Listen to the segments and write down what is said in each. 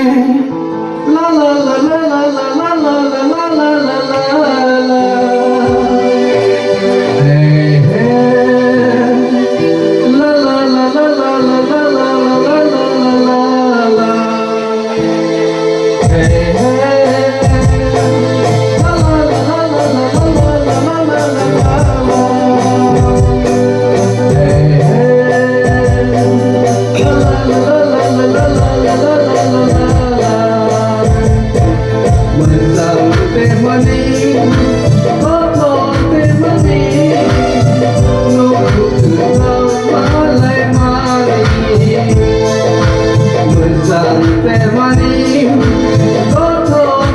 La la la la la la la la la la la la la. Hey hey. La la la la la la la la la la la la. Hey hey. La la la la la la la la la la. Hey hey. La la la la la la la la la. Menzang temani, oh temani, nukut malai mani. Menzang temani, oh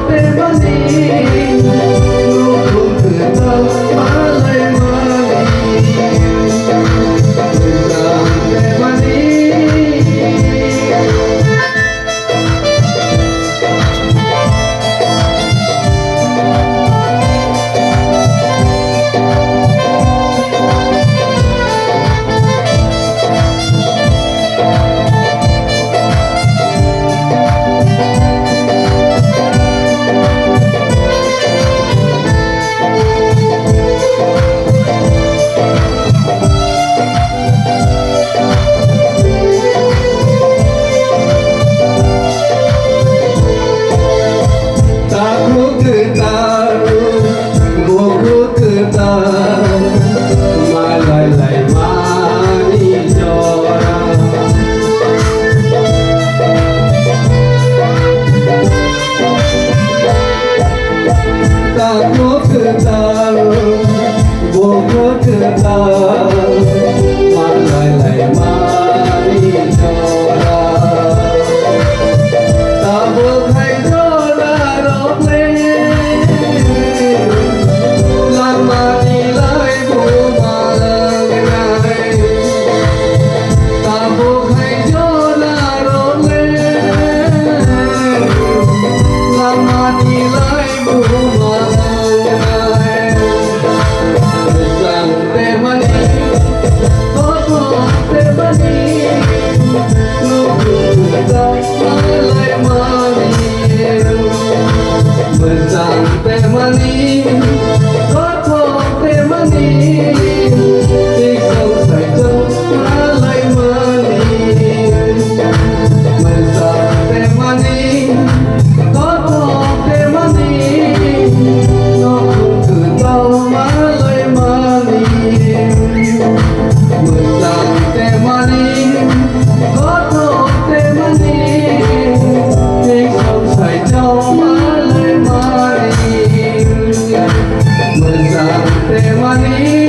temani, nukut malai mani. Menzang temani. Money.